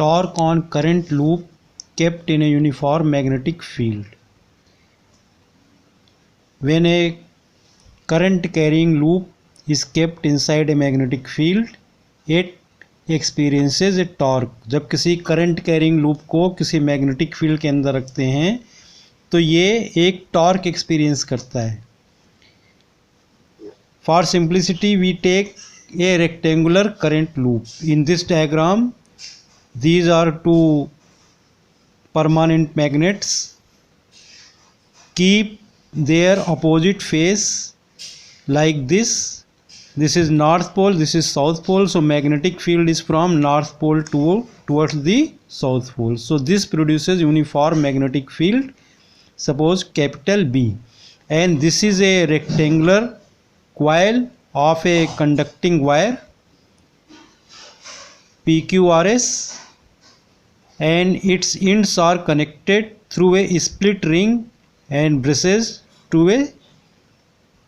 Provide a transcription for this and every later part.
torque on current loop kept in a uniform magnetic field. When a current carrying loop is kept inside a magnetic field, it experiences a torque. जब किसी current carrying loop को किसी magnetic field के अंदर रखते हैं तो ये एक टॉर्क एक्सपीरियंस करता है. For simplicity, we take a rectangular current loop. In this diagram, these are two permanent magnets. Keep their opposite face like this. This is north pole, this is south pole. So magnetic field is from north pole towards the south pole. So this produces uniform magnetic field. Suppose capital B. And this is a rectangular coil of a conducting wire PQRS, and its ends are connected through a split ring and brushes to a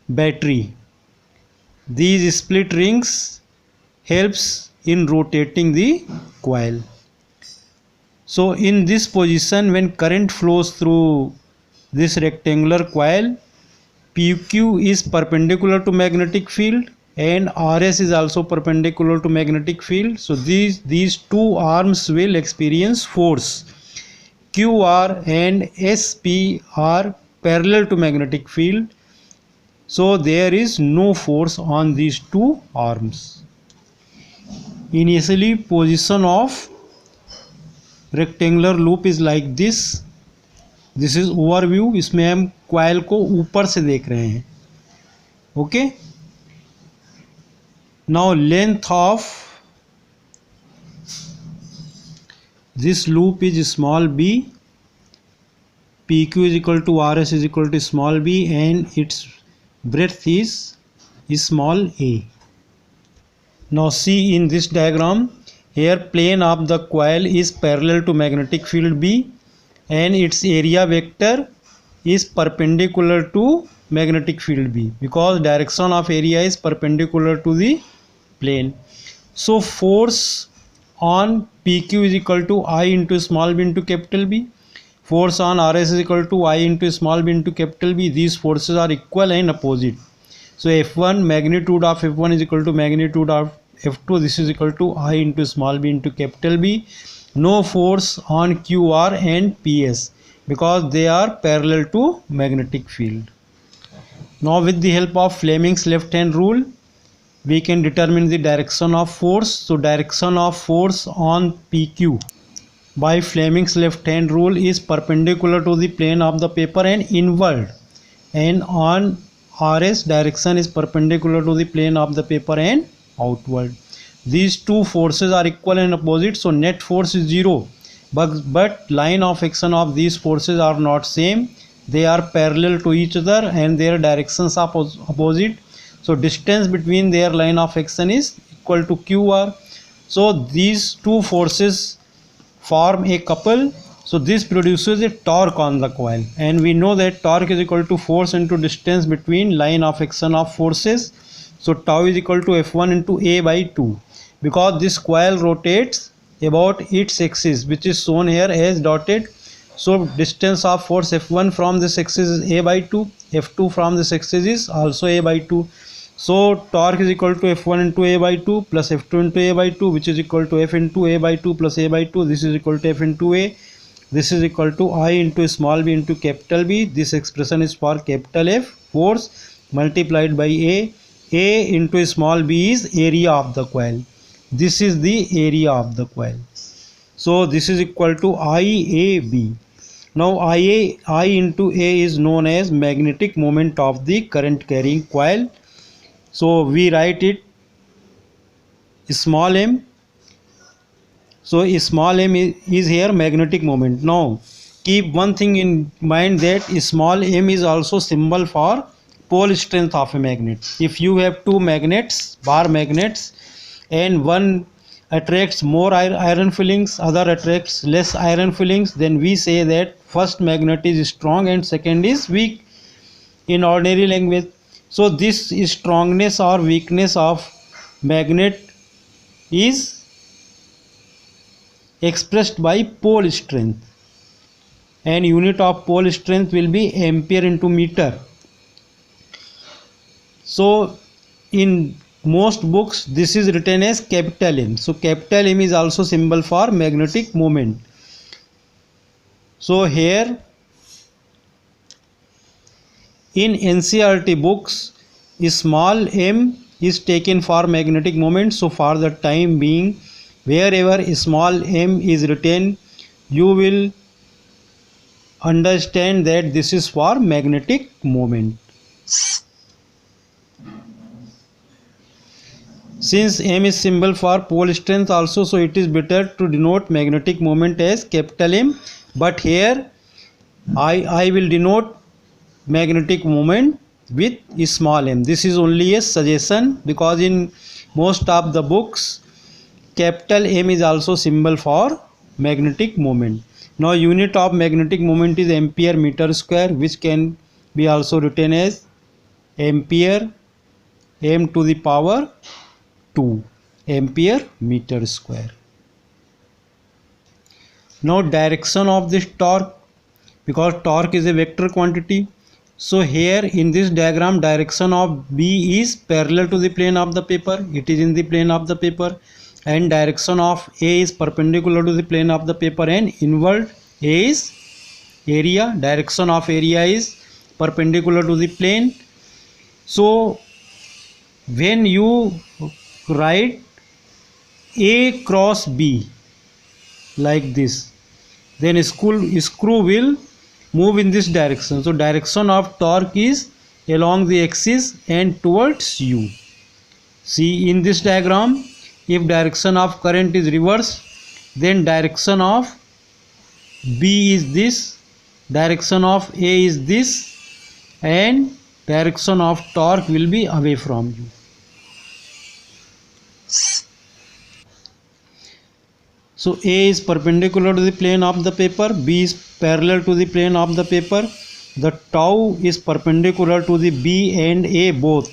battery. These split rings helps in rotating the coil. So in this position, when current flows through this rectangular coil, PQ is perpendicular to magnetic field and RS is also perpendicular to magnetic field. So these two arms will experience force. QR and SP are parallel to magnetic field. So there is no force on these two arms. Initially, position of rectangular loop is like this. This is overview. इसमें हम coil को ऊपर से देख रहे हैं. Okay, now length of this loop is small b. PQ is equal to RS is equal to small b and its breadth is small a. Now see in this diagram, here plane of the coil is parallel to magnetic field B and its area vector is perpendicular to magnetic field B, because direction of area is perpendicular to the plane. So force on PQ is equal to I into small b into capital B. Force on RS is equal to I into small b into capital B. These forces are equal and opposite. So F1, magnitude of F1 is equal to magnitude of F2. This is equal to I into small b into capital B. No force on QR and PS because they are parallel to magnetic field. Now with the help of Fleming's left hand rule, we can determine the direction of force. So direction of force on PQ by Fleming's left hand rule is perpendicular to the plane of the paper and inward, and on RS direction is perpendicular to the plane of the paper and outward. These two forces are equal and opposite, so net force is 0, but line of action of these forces are not same. They are parallel to each other and their directions are opposite. So distance between their line of action is equal to QR. So these two forces form a couple. So this produces a torque on the coil, and we know that torque is equal to force into distance between line of action of forces. So tau is equal to F1 into A by 2. Because this coil rotates about its axis, which is shown here as dotted. So distance of force F1 from this axis is A by 2. F2 from this axis is also A by 2. So torque is equal to F1 into A by 2 plus F2 into A by 2, which is equal to F into A by 2 plus A by 2. This is equal to F into A. This is equal to I into small b into capital B. This expression is for capital F, force multiplied by A. A into small b is area of the coil. This is the area of the coil. So this is equal to IAB. Now I into A is known as magnetic moment of the current carrying coil. So we write it small m. So small m is here magnetic moment. Now keep one thing in mind, that small m is also symbol for pole strength of a magnet. If you have two magnets, bar magnets, and one attracts more iron fillings, other attracts less iron fillings, then we say that first magnet is strong and second is weak in ordinary language. So this strongness or weakness of magnet is expressed by pole strength, and unit of pole strength will be ampere into meter. So in most books this is written as capital M. So capital M is also symbol for magnetic moment. So here in NCERT books, small m is taken for magnetic moment. So for the time being, wherever small m is written, you will understand that this is for magnetic moment. Since m is symbol for pole strength also, so it is better to denote magnetic moment as capital M. But here I will denote magnetic moment with small m. This is only a suggestion, because in most of the books capital M is also symbol for magnetic moment. Now unit of magnetic moment is ampere meter square, which can be also written as ampere m to the power 2 ampere meter square. Now direction of this torque, because torque is a vector quantity. So here in this diagram, direction of B is parallel to the plane of the paper. It is in the plane of the paper. And direction of A is perpendicular to the plane of the paper, and inward A is area. Direction of area is perpendicular to the plane. So when you write A cross B like this, then screw will move in this direction. So direction of torque is along the axis and towards you. See in this diagram, if direction of current is reverse, then direction of B is this, direction of A is this, and direction of torque will be away from you. So A is perpendicular to the plane of the paper, B is parallel to the plane of the paper. The tau is perpendicular to the B and A both.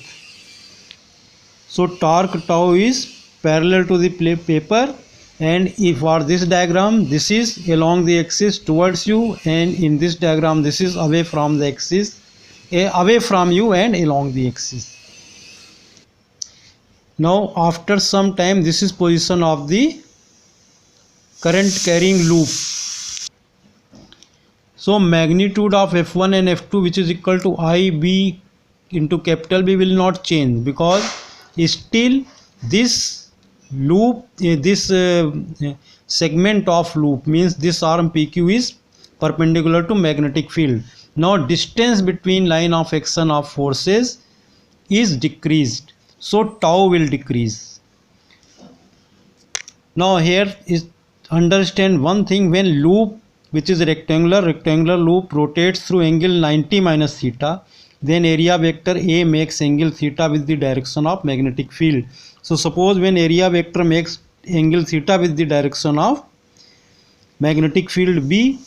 So torque tau is parallel to the paper, and if for this diagram, this is along the axis towards you, and in this diagram this is away from the axis, away from you and along the axis. Now after some time, this is position of the current carrying loop. So magnitude of F1 and F2, which is equal to IB into capital B, will not change, because still this loop, this segment of loop, means this arm PQ is perpendicular to magnetic field. Now distance between line of action of forces is decreased, so tau will decrease. Now here is understand one thing: when loop, which is rectangular loop, rotates through angle 90 minus theta, then area vector A makes angle theta with the direction of magnetic field. So suppose when area vector makes angle theta with the direction of magnetic field B,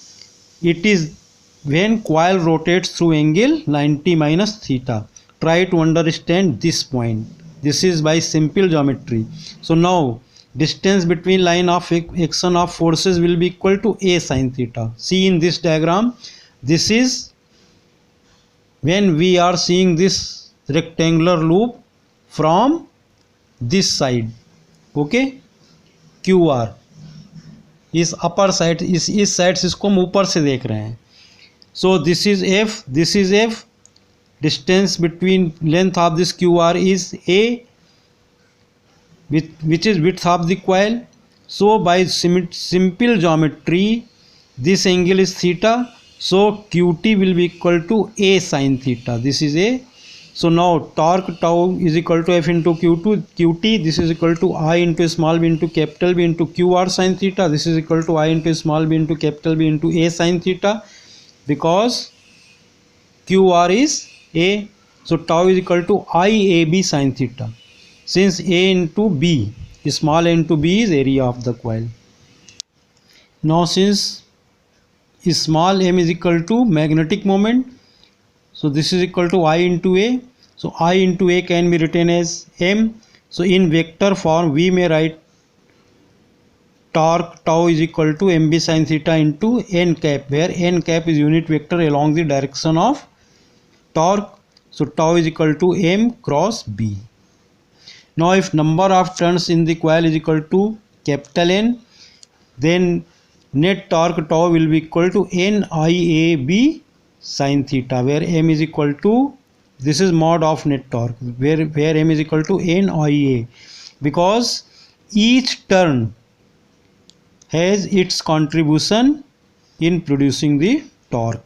it is when coil rotates through angle 90 minus theta. Try to understand this point. This is by simple geometry. So now distance between line of action of forces will be equal to A sin theta. See in this diagram, this is when we are seeing this rectangular loop from this side, okay, QR इस upper side, इस side से इसको हम ऊपर से देख रहे हैं. So this is F, this is F, distance between length of this QR is A, which is width of the coil. So by simple geometry, this angle is theta, so QT will be equal to A sin theta. This is A. So now torque tau is equal to F into QT. This is equal to I into small b into capital B into QR sin theta. This is equal to I into small b into capital B into A sin theta, because QR is A. So tau is equal to IAB sin theta. Since A into B, small a into B is area of the coil. Now since small m is equal to magnetic moment, so this is equal to I into A. So I into A can be written as M. So in vector form we may write torque tau is equal to mb sin theta into n cap, where n cap is unit vector along the direction of torque. So tau is equal to m cross b. Now if number of turns in the coil is equal to capital N, then net torque tau will be equal to NIAB sin theta, where m is equal to, this is mod of net torque, where m is equal to NIA, because each turn has its contribution in producing the torque.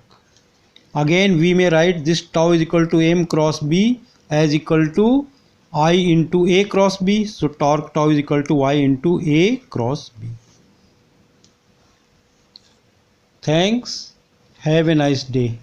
Again we may write this tau is equal to m cross b as equal to I into a cross b. So torque tau is equal to y into a cross b. Thanks. Have a nice day.